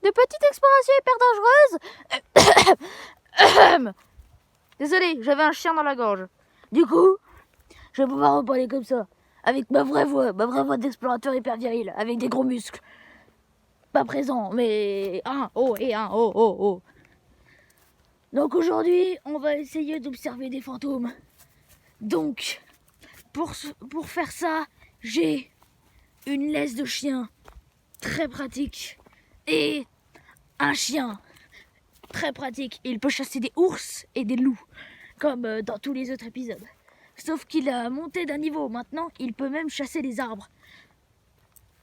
de petites explorations hyper dangereuses. Désolé, j'avais un chien dans la gorge. Du coup, je vais pouvoir reparler comme ça, avec ma vraie voix d'explorateur hyper viril, avec des gros muscles. Pas présent, mais un haut et un haut. Donc aujourd'hui, on va essayer d'observer des fantômes. Donc, pour faire ça, j'ai une laisse de chien très pratique et un chien très pratique. Il peut chasser des ours et des loups, comme dans tous les autres épisodes. Sauf qu'il a monté d'un niveau. Maintenant, il peut même chasser les arbres.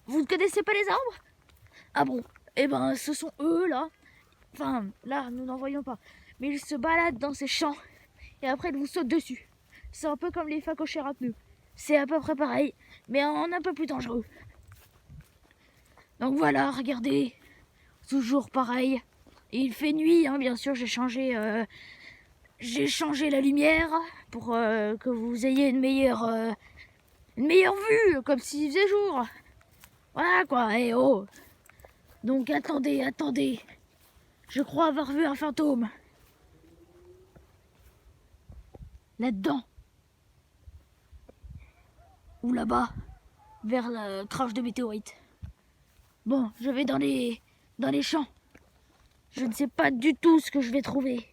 Vous ne connaissez pas les arbres? Ah bon? Eh ben, ce sont eux, là. Enfin, là, nous n'en voyons pas. Mais ils se baladent dans ces champs et après, ils vous sautent dessus. C'est un peu comme les phacochérapnus. C'est à peu près pareil, mais en un peu plus dangereux. Donc voilà, regardez. Toujours pareil. Il fait nuit, hein, bien sûr, j'ai changé la lumière pour que vous ayez une meilleure vue, comme s'il faisait jour. Voilà quoi, et oh. Donc attendez. Je crois avoir vu un fantôme. Là-dedans. Ou là-bas, vers le crash de météorite. Bon, je vais dans les champs. Je ne sais pas du tout ce que je vais trouver.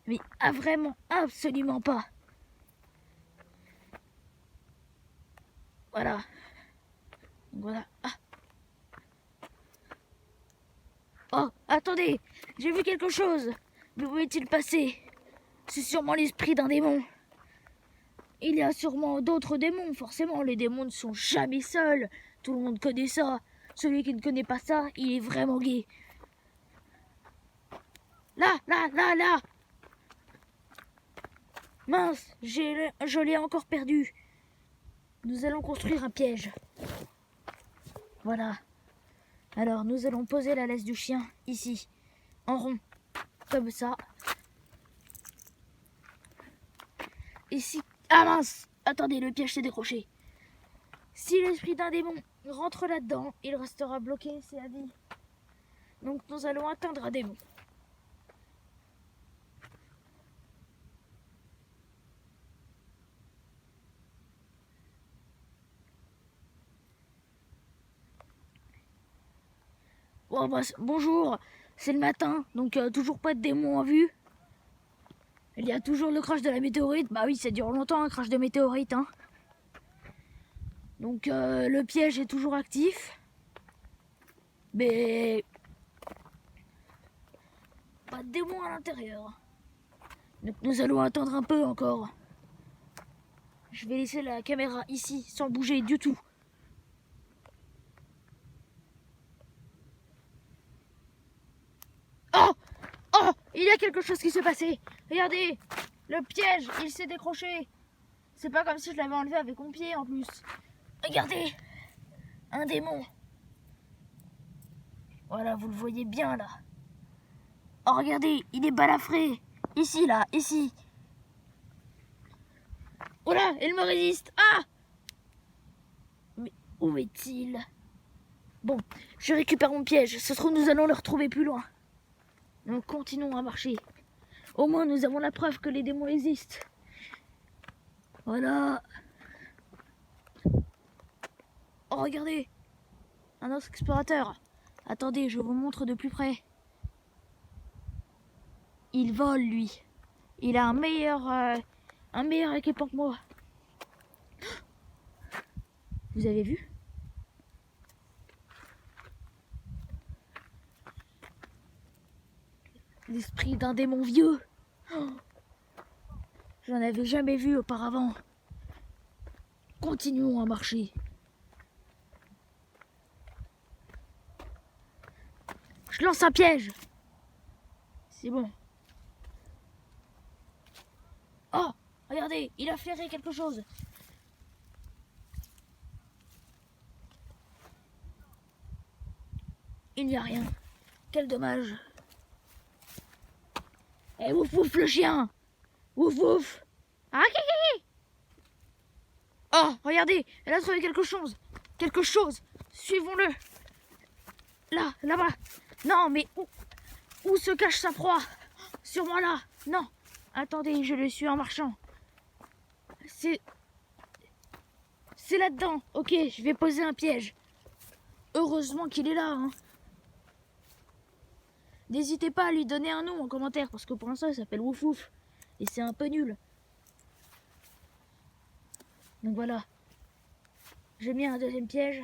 Mais vraiment, absolument pas. Voilà. Ah. Oh, attendez, j'ai vu quelque chose. Mais où est-il passé? C'est sûrement l'esprit d'un démon. Il y a sûrement d'autres démons, forcément. Les démons ne sont jamais seuls. Tout le monde connaît ça. Celui qui ne connaît pas ça, il est vraiment gay. Là. Mince, je l'ai encore perdu. Nous allons construire un piège. Voilà. Alors, nous allons poser la laisse du chien ici, en rond, comme ça. Ici. Ah mince! Attendez, le piège s'est décroché. Si l'esprit d'un démon rentre là-dedans, il restera bloqué, c'est à vie. Donc, nous allons atteindre un démon. Oh, bah, bonjour, c'est le matin, donc toujours pas de démon en vue. Il y a toujours le crash de la météorite. Bah oui, ça dure longtemps un crash de météorite. Hein. Donc le piège est toujours actif. Mais pas de démon à l'intérieur. Donc nous allons attendre un peu encore. Je vais laisser la caméra ici sans bouger du tout. Oh, il y a quelque chose qui s'est passé. Regardez, le piège, il s'est décroché. C'est pas comme si je l'avais enlevé avec mon pied en plus. Regardez, un démon. Voilà, vous le voyez bien là. Oh, regardez, il est balafré. Ici, là, ici. Oh là, il me résiste. Ah! Mais où est-il? Bon, je récupère mon piège. Ça se trouve, nous allons le retrouver plus loin. Donc, continuons à marcher. Au moins, nous avons la preuve que les démons existent. Voilà. Oh, regardez. Un autre explorateur. Attendez, je vous montre de plus près. Il vole, lui. Il a un meilleur équipement que moi. Vous avez vu? L'esprit d'un démon vieux. Oh, j'en avais jamais vu auparavant. Continuons à marcher. Je lance un piège. C'est bon. Oh, regardez, il a flairé quelque chose. Il n'y a rien. Quel dommage. Eh, ouf ouf le chien. Ouf ouf. Ah, oh, regardez, elle a trouvé quelque chose. Suivons-le. Là-bas. Non, mais où se cache sa proie? Sur moi là. Non. Attendez, je le suis en marchant. C'est là-dedans. Ok, je vais poser un piège. Heureusement qu'il est là. Hein. N'hésitez pas à lui donner un nom en commentaire, parce que pour l'instant, il s'appelle Wouf Wouf. Et c'est un peu nul. Donc voilà. J'ai mis un deuxième piège.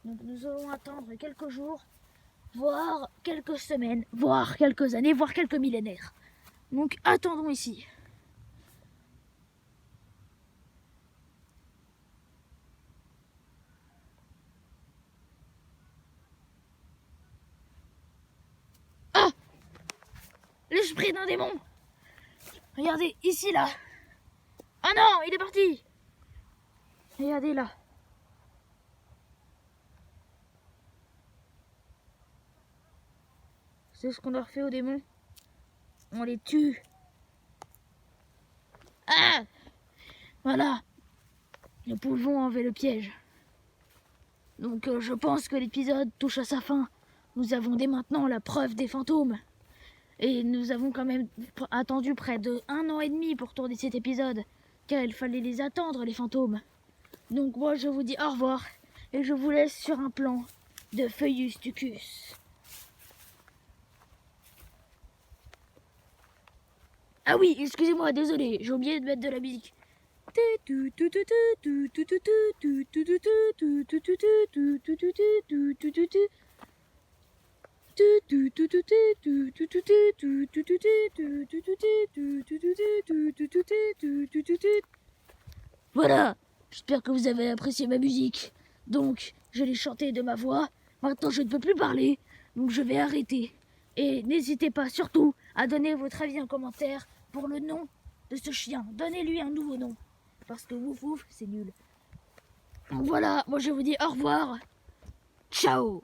Donc nous allons attendre quelques jours, voire quelques semaines, voire quelques années, voire quelques millénaires. Donc attendons ici. Ah! L'esprit d'un démon! Regardez, ici là! Ah non, il est parti! Regardez là. C'est ce qu'on leur fait aux démons. On les tue. Ah! Voilà. Nous pouvons enlever le piège. Donc je pense que l'épisode touche à sa fin. Nous avons dès maintenant la preuve des fantômes. Et nous avons quand même attendu près de 1 an et demi pour tourner cet épisode. Car il fallait les attendre, les fantômes. Donc moi je vous dis au revoir. Et je vous laisse sur un plan de Feuillus Tucus. Ah oui, excusez-moi, désolé, j'ai oublié de mettre de la musique. Voilà, j'espère que vous avez apprécié ma musique. Donc, je l'ai chantée de ma voix. Maintenant, je ne peux plus parler, donc je vais arrêter. Et n'hésitez pas surtout à donner votre avis en commentaire pour le nom de ce chien. Donnez-lui un nouveau nom. Parce que Wouf Wouf, c'est nul. Donc voilà, moi je vous dis au revoir. Ciao.